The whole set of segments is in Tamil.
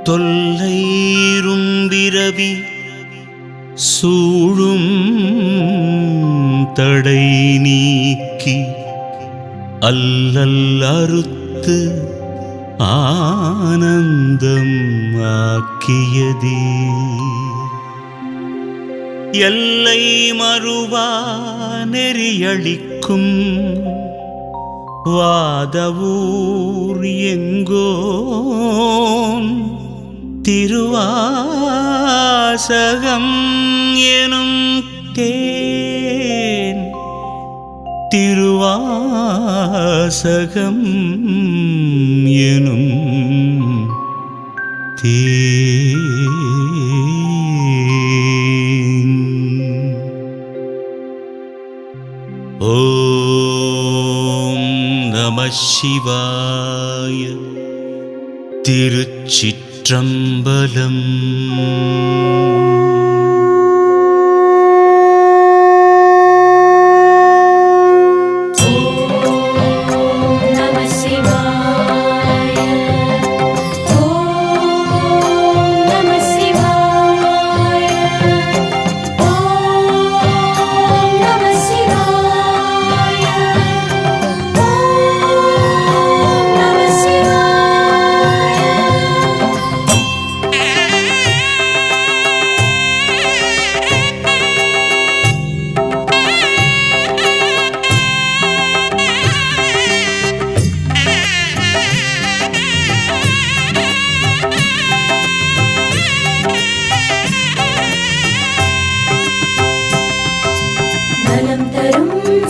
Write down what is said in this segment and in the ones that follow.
தொல்லைரும்பிரவி சூழும் தடை நீக்கி அல்லல் அறுத்து ஆனந்தம் ஆக்கியதே எல்லை மறுவா நெறியளிக்கும் வாதவூர் எங்கோன் திருவாசகம் எனும் தேன் திருவாசகம் எனும் தேன். ஓம் நம சிவாய. திருச்சிற்றம்பலம்.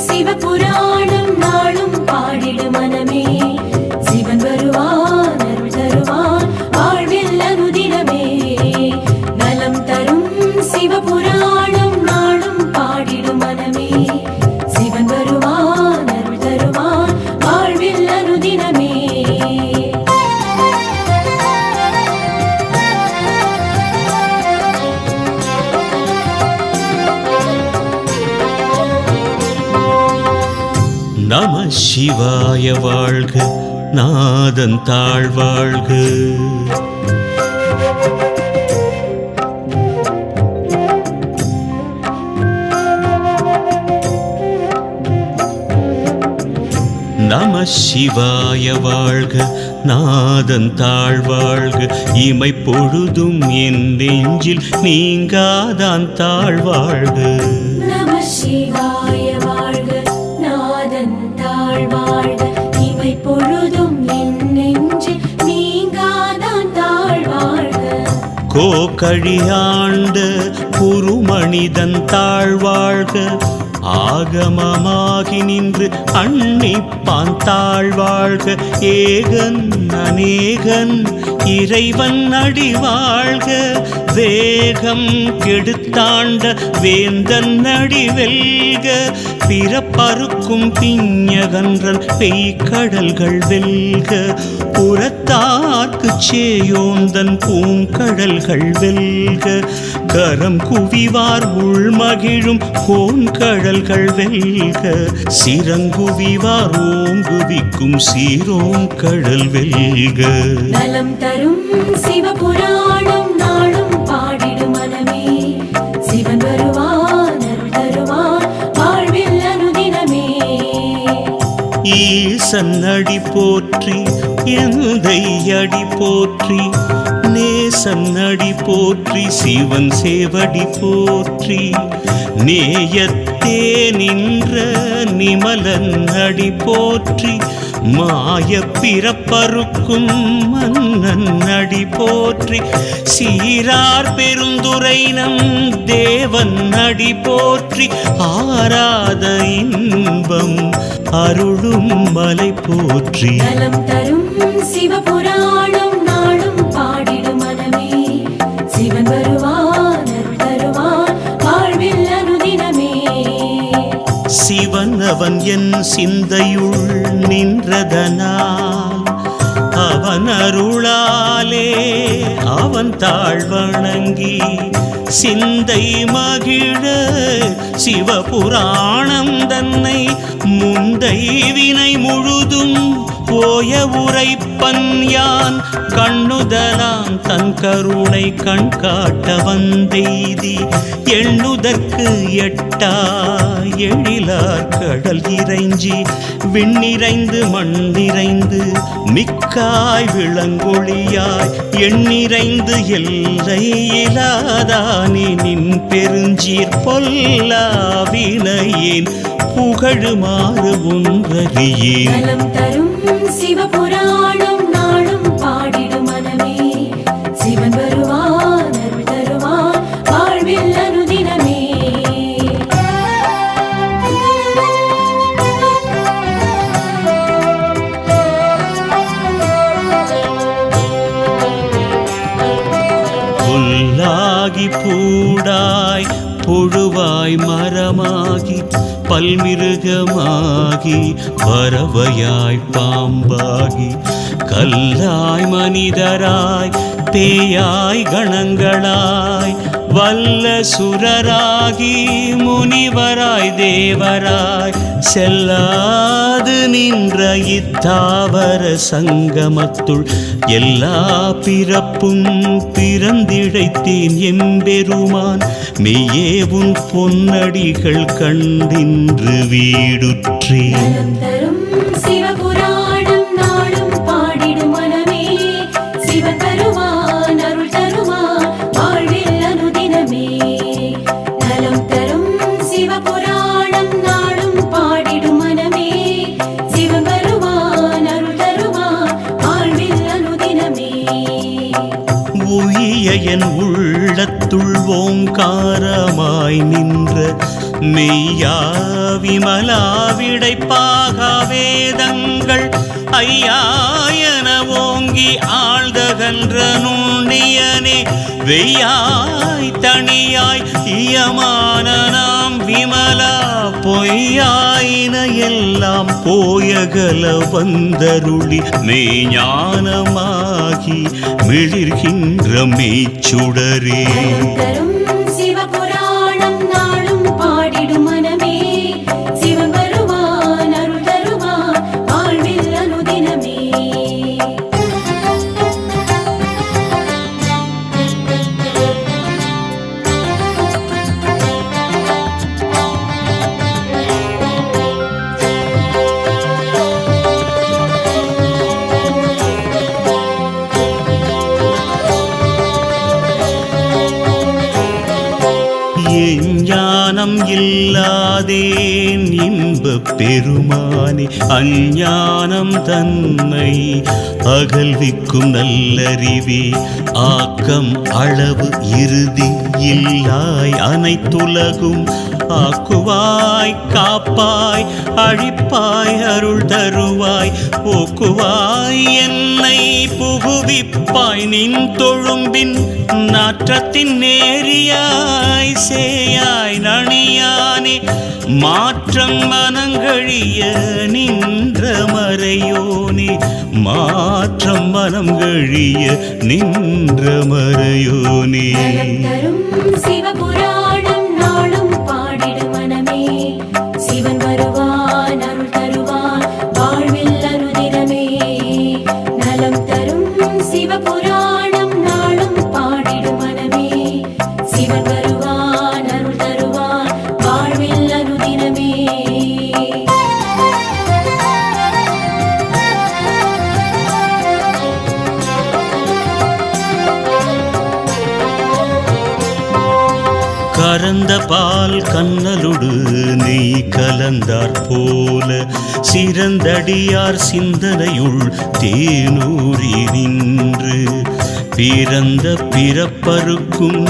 சிவபுராணம் நாளும் பாடிடு மனமே. சிவன் வருவான் அருள் தருவான் வாழ்வில் அனுதினமே. நலம் தரும் சிவபுராணம் நாளும் பாடிடு மனமே. சிவன் வருவான் அருள் தருவான் வாழ்வில் அனுதினமே. நம சிவாய வாழ்க, நாதன் தாழ்வாழ்க. நம சிவாய வாழ்க, நாதன் தாழ்வாழ்க. இமை பொழுதும் என் நெஞ்சில் நீங்காதான் தாழ்வாழ்க. நம சிவாய வாழ்க, நாதன் தாழ்வாழ்க. இமை பொழுதும் என் நெஞ்சில் நீங்காதான் தாழ்வாழ்க. கோகழியாண்ட குருமனிதன் தாழ்வாழ்க. ஆகமமாகி நின்று அன்னிப்பான் தாழ்வாழ்க. ஏகன் அநேகன் இறைவன் அடிவாழ்க. வேகம் கெடுத்தாண்ட வேந்தன் அடிவெல்க. பிறப்பறுக்கும் பிஞகன்றன் பெய்கடல்கள் வெல்க. புறத்தார்க்கு சேயோந்தன் பூங்கடல்கள் வெல்க. கரம் குவிவார் உள்மகிழும் கோன்கடல்கள் வெல்க. சிறங்குவிவார் ஓங்குவிக்கும் சீரோங்கடல் வெல்க. நலம் தரும் சிவபுராணம் நாளும் பாடிடு மனமே. சிவன் வருவான் அருள் தருவான் வாழ்வில் அனுதினமே. ஈசன் அடி போற்றி, எந்தை அடி போற்றி, நேசன் அடி போற்றி, சிவன் சேவடி போற்றி. நேயத்தே நின்ற நிமலன் அடி போற்றி, மாய பிறப்பறுக்கும் மன்னன் அடி போற்றி. சீரார் பெருந்துரை நம் தேவன் அடி போற்றி. ஆராத இன்பம் அருளும் மலை போற்றி. நலம் தரும் சிவபுராணம் நாளும் பாடிடு மனமே. சிவன் வருவான் அருள் தருவான் வாழ்வில் அனுதினமே. சிவன் அவன் என் சிந்தையுள் நின்றதனால் அவன் அருளாலே அவன் தாழ்வணங்கி சிந்தை மகிழ சிவபுராணம் தன்னை முந்தை வினை முழுதும் ஓய உரைப்பன் யான் கண்ணுதலான் தன் கருணை கண் காட்ட வந்தெய்தி எண்ணுதற்கு எட்டா எழிலார் கடல் இறைஞ்சி விண்ணிறைந்து மண்ணிறைந்து மிக்காய் விளங்கொழியாய் எண்ணிறைந்து எல்லை இலாதானே நின் பெருஞ்சீர் பொல்லாவினையேன் புகழுமாறு ஒன்றறியே. நலம் தரும் சிவபுராணம் நாளும் பாடிடும் மனமே, சிவன் வருவான் அருள் தருவான் வாழ்வில் அனுதினமே. புல்லாகி பூடாய் புழுவாய் மரமாகி பல்மிருகமாகி பறவையாய் பாம்பாகி கல்லாய் மனிதராய் பேயாய் கணங்களாய் வல்ல சுரராகி முனிவராய் தேவராய் செல்லாது நின்ற இத்தாவர சங்கமத்துள் எல்லா பிறப்பும் பிறந்திழைத்தேன் எம்பெருமான் மெய்யே உன் பொன்னடிகள் கண்டின்று வீடுற்றேன். நலம் தரும் சிவபுராணம் நாளும் பாடிடும் மனமே, சிவன் வருவான் அருள் தருவான் வாழ்வில் அனுதினமே. நலம் தரும் சிவபுராணம் நாளும் பாடிடும் மனமே, சிவன் வருவான் அருள் தருவான் வாழ்வில் அனுதினமே. உய்ய என் உள்ளத்துள் ஓங்காரமாய் நின்ற மெய்யா விமலா விடைப்பாக வேதங்கள் ஐயாயன ஓங்கி ஆழ்தகன்ற நுண்ணியனே வெய்யாய் தனியாய் இயமான நாம் விமலா பொய்யாயின எல்லாம் போயகல வந்தருளி மெய்ஞானமாகி மிளிர்கின்ற மெய்ச்சுடரே. தரும் சிவபுராணம் நாளும் பாடிடும் மனமே, சிவன் வருவான் அருள் தருவான் வாழ்வில் அனுதினமே. ஞானம் இல்லாதேன் இன்பப் பெருமானே அஞ்ஞானம் தன்னை அகல்விக்கும் நல்லறிவே ஆக்கம் அளவு இறுதி இல்லாய் அனைத்துலகும் ஆக்குவாய் காப்பாய் அழிப்பாய் அருள் தருவாய் போக்குவாய் என்னை புகுவிப்பாய் நின் தொழும்பின் நாற்றத்தின் நேரியாய் சேயாய் நணியானே மாற்றம் மனங்கழிய நின்ற மறையோனே மாற்றம் மனம் கழிய நின்ற மறையோனே. நலம் தரும் சிவபுராணம் நாளும் பாடிடும் மனமே, சிவன் வருவான் அருள் தருவான் வாழ்வில் அனுதினமே. நலம் தரும் சிவபுராணம் நாளும் பாடிடும் மனமே, சிவன் வருவான் அருள் தருவான் வாழ்வில் அனுதினமே. கறந்த பால் கண்ணலொடு நெய் கலந்தாற் போல சிறந்தடியார் சிந்தனையுள் தேனூரி நின்று பிறந்த பிறப்பருக்கும்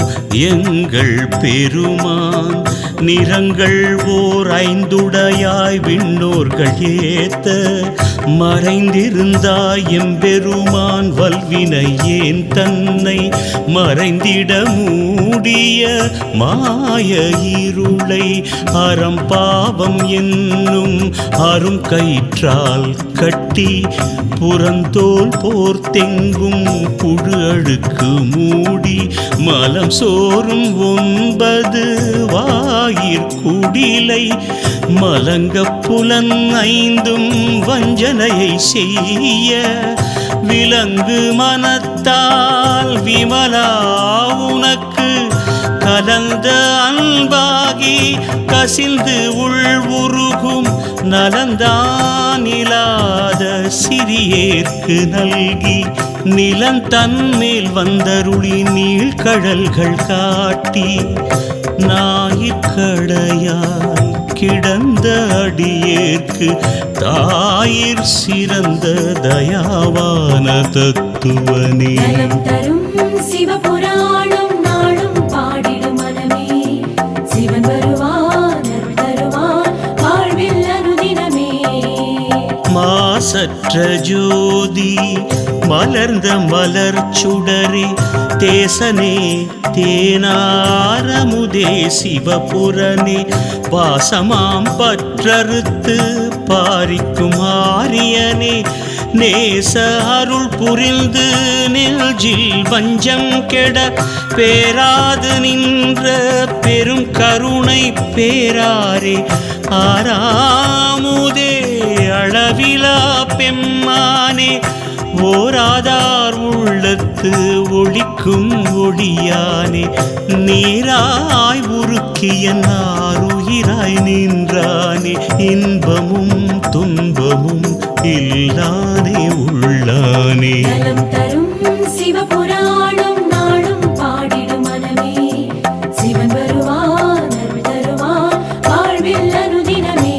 எங்கள் பெருமான் நிறங்கள் ஓர் ஐந்துடையாய் விண்ணோர்கள் ஏத்த மறைந்திருந்தாய் எம்பெருமான் வல்வினை ஏன் தன்னை மறைந்திட மூடிய மாய இருளை அறம்பாவம் என்னும் அரும் கயிற்றால் கட்டி புறந்தோல் போர்த்தெங்கும் புழு அழுக்கு மூடி மலம் சோறும் 9 வாயிற் குடிலை மலங்க புலன் ஐந்தும் வஞ்சனையை செய்ய விலங்கு மனத்தால் விமலா உனக்கு கலந்த அன்பாகி கசிந்து உள்வுருகும் நலந்தான் இல்லாத சிறியேற்கு நல்கி நிலந்தன்மேல் வந்தருளி நீழ்கடல்கள் காட்டி ஞாயிற்கடையாய் கிடந்த அடியேற்கு தாயிற் சிறந்த தயாவான தத்துவனே. நலம் தரும் சிவபுராணம் நாளும் பாடிடும் மனமே, சிவன் வருவான் அருள் தருவான் வாழ்வில் அனுதினமே. மாசற்ற ஜோதி மலர்ந்த மலர் சுடரே தேசனே தேனாரமுதே சிவபுரனே வாசமாம் பற்றறுத்து பாரிக்கும் ஆரியனே நேச அருள் புரிந்து நெஞ்சில் வஞ்சம் கெட பேராது நின்ற பெரும் கருணை பேராரே ஆறாமுதே அளவிலா பெம்மானே ஓராதார் உள்ளத்து ஒளிக்கும் ஒளியானே நீராய் உருக்கிய நாருயிராய் நின்றானே இன்பமும் துன்பமும் இல்லானே உள்ளானே. நலம் தரும் சிவபுராணம் நாளும் பாடிடும் மனமே, சிவன் வருவான் அருள் தருவான் வாழ்வில் அனுதினமே.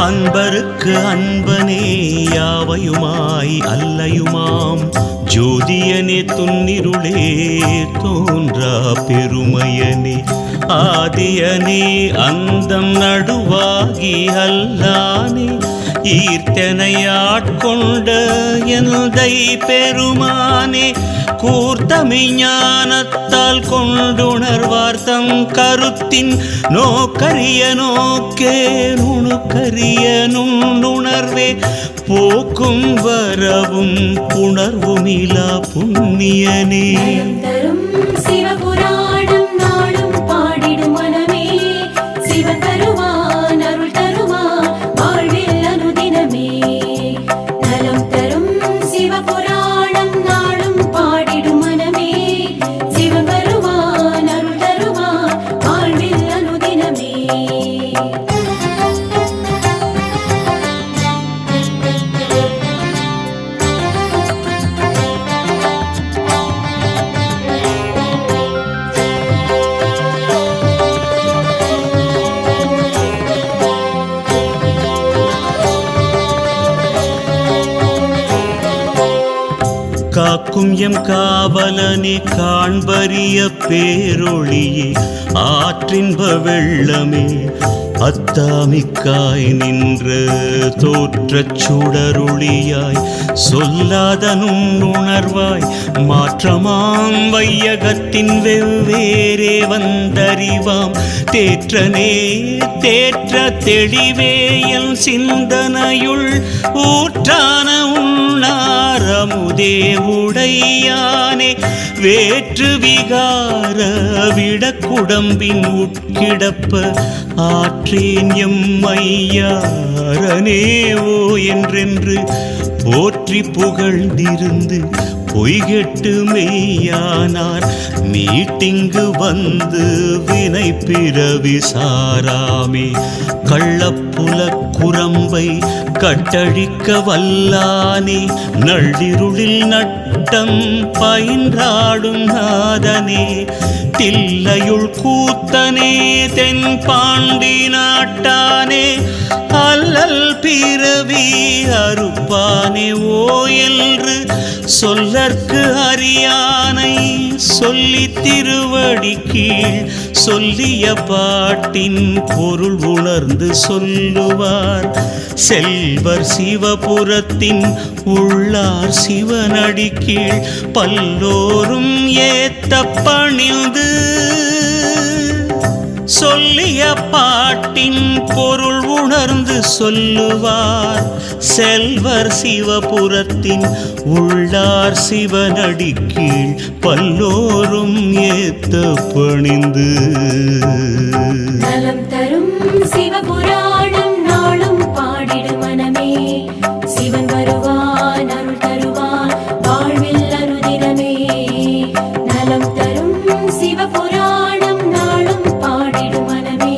அன்பருக்கு அன்பனே யாவையுமாய் அல்லையுமாம் ஜோதியனே துன்னிருளே தோன்றா பெருமையனே ஆதியனே அந்தம் நடுவாகி அல்லானே ஈர்த்தனையாட்கொண்ட எந்தை பெருமானே கூர்த்தமை ஞானத்தால் கொண்டுணர்வார்த்தம் கருத்தின் நோக்கரிய நோக்கே நுணுக்கரிய நுண்ணுணர்வே போக்கும் வரவும் புணர்வுமிலா புண்ணியனே. நலம் தரும் சிவபுராணம் நாளும் பாடிடும் மனமே, சிவன் வருவான் அருள் தருவான் வாழ்வில் அனுதினமே. நலம் தரும் சிவபுராணம் நாளும் பாடிடும் மனமே, சிவன் வருவான் அருள் தருவான் வாழ்வில் அனுதினமே. காக்கும் எம் காவலனே காண்பரிய பேரொளியே ஆற்றின்ப வெள்ளமே அத்தாமிக்காய் நின்ற தோற்றச் சுடருளியாய் சொல்லாத நுண்ணுணர்வாய் மாற்றமாம் வையகத்தின் வெவ்வேறே வந்தறிவாம் தேற்றனே தேற்ற தெளிவே என் சிந்தனையுள் ஊற்றான உண்ணாரமுதே உடையானே வேற்று விகார விடக்குடம்பின் உட்கிடப்ப ஆற்றேன் எம் ஐயாரனே ஓ என்றென்று போற்றி புகழ்ந்திருந்து பொய்கெட்டு மெய்யானார் மீட்டிங்கு வந்து வினை பிறவி சாராமே கள்ளப்புல குரம்பை கட்டழிக்க வல்லானே நள்ளிருளில் நட்டம் பயின்றாடும் நாதனே தில்லையுள் கூத்தனே தென் பாண்டி நாட்டானே அல்லல் பிறவி அறுப்பானே ஓ என்று சொல்லற்கு அறியானை சொல்லி திருவடி கீழ் சொல்லிய பாட்டின் பொருள் உணர்ந்து சொல்லுவார் செல்வர் சிவபுரத்தின் உள்ளார் சிவனடி கீழ் பல்லோரும் ஏத்த பணிந்து சொல்லிய பாட்டின் பொருள் உணர்ந்து சொல்லுவார் செல்வர் சிவபுரத்தின் உள்ளார் சிவனடிக்கீழ் பல்லோரும் ஏத்த பணிந்து நலம் தரும் சிவபுராணம் நாளும் பாடிடு மனமே சிவன் வருவான் அருள் தருவான் வாழ்வில் அனுதினமே நலம் தரும் சிவபுராணம் நாளும் பாடிடு மனமே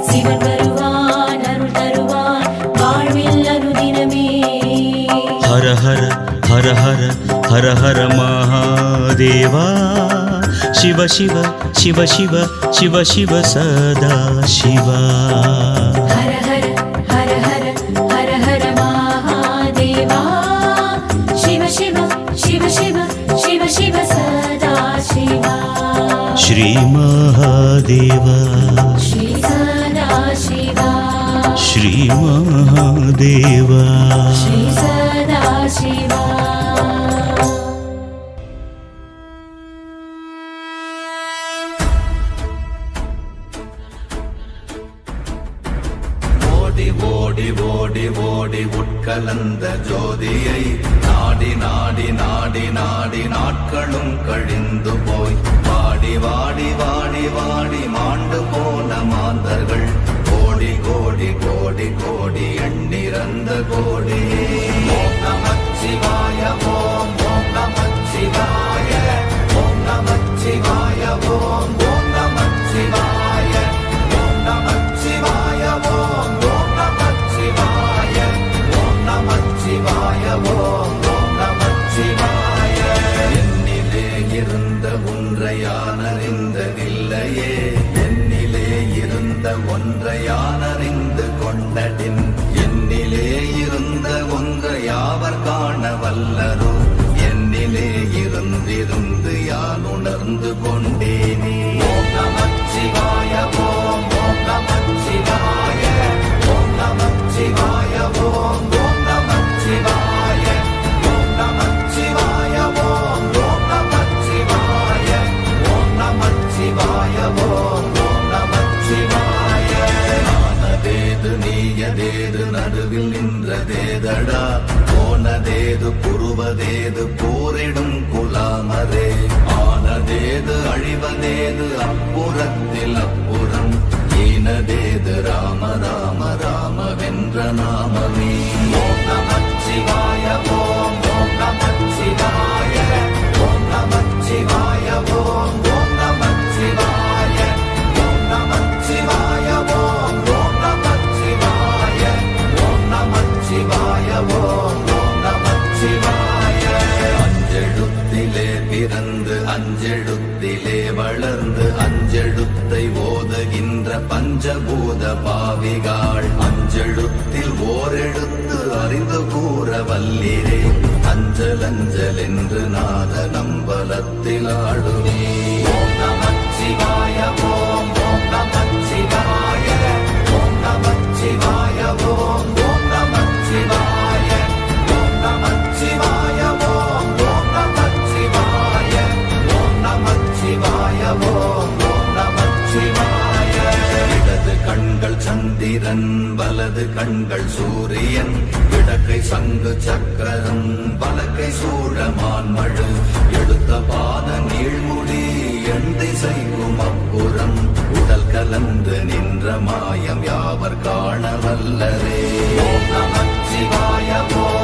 சிவன் வருவான் அருள் தருவான் வாழ்வில் அனுதினமே ஹர ஹர ஹர ஹர ஹர ஹர மகாதேவா சிவ சிவ சிவ சிவ சிவ சிவ சதா சிவா ஹர ஹர ஹர ஹர ஹர ஹர மகாதேவா சிவ சிவ சிவ சிவ சிவ சிவ சதா சிவா ஸ்ரீ மகாதேவா ஸ்ரீ சதா சிவா ஸ்ரீ மகாதேவா ஸ்ரீ சதா சிவா ஓடி ஓடி ஓடி ஓடி உட்கலந்த ஜோதியை நாடி நாடி நாடி நாடி நாட்களும் கழிந்து போய் வாடி வாடி வாடி வாடி மாண்டு போன மாந்தர்கள் கோடி கோடி கோடி கோடி எண்ணிறந்த கோடி ஓம் நமச்சிவாய ஓம் ஓம் நமச்சிவாய ஓம் நமச்சிவாய ஓம் ஓம் நமச்சிவாய ஓம் நமச்சிவாய ஓம் ஓம் நமச்சிவாய ஓம் நமச்சிவாய ஓம் ஓம் நமச்சிவாய என்னிலே இருந்த ஒன்றை யான் அறிந்ததில்லையே என்னிலே இருந்த ஒன்றை யான் அறிந்து கொண்டடின் என்னிலே இருந்த ஒன்றை யாவர் காண வல்லரோ என்னிலே இருந்திருந்து யான் உணர்ந்து கொண்டேனே ஓம் நமச்சிவாய ஓம் ஓம் நமச்சிவாய ஓம் நமச்சிவாய ஓம் ஓம் நமச்சிவாய ஓம் நமச்சிவாய ஓம் ஓம் நமச்சிவாய ஓம் நமச்சிவாய ஓம் ஓம் நமச்சிவாய ஆனதேது நீயதேது நடுவில் நின்றதேதடா போனதேது புருவதேது போரிடும் குலாமரே ஆனதேது அழிவதேது அப்புறத்தில் அப்புறம் ஈனதேது ராம ராம ராம வென்ற நாமமே ஓம் நமச்சிவாய ஓம் ஓம் நமச்சிவாய ஓம் நமச்சிவாய ஓம் ஓம் நமச்சிவாய ஓம் நமச்சிவாய ஓம் ஓம் நமச்சிவாய ஓம் நமச்சிவாய ஓம் ஓம் நமச்சிவாய அஞ்செழுத்திலே பிறந்து அஞ்செழுத்திலே வளர்ந்து அஞ்செழுத்தை ஓதுகின்ற பஞ்சபூத பாவிகாள் அஞ்செழுத்தில் ஓரெழுத்து அறிந்து கூற வல்லிரே அஞ்சல் அஞ்சல் என்று நாத நம்பலத்தில் ஆடுவே ஓம் நமச்சிவாய ஓம் ஓம் நமச்சிவாய ஓம் நமச்சிவாய ஓம் ஓம் நமச்சிவாய ஓம் நமச்சிவாய ஓம் ஓம் நமச்சிவாய ஓம் நமச்சிவாய ஓம் ஓம் நமச்சிவாய இடது கண்கள் சந்திரன் வலது கண்கள் சூரியன் இடக்கை சங்கு சக்கரம் வலக்கை சூழமான்மழு எடுத்த பாத நீழ்முடி எண் திசைக்கும் அப்புறம் உடல் கலந்து நின்ற மாயம் யாவர் காண வல்லரே ஓம் நமச்சிவாய ஓம்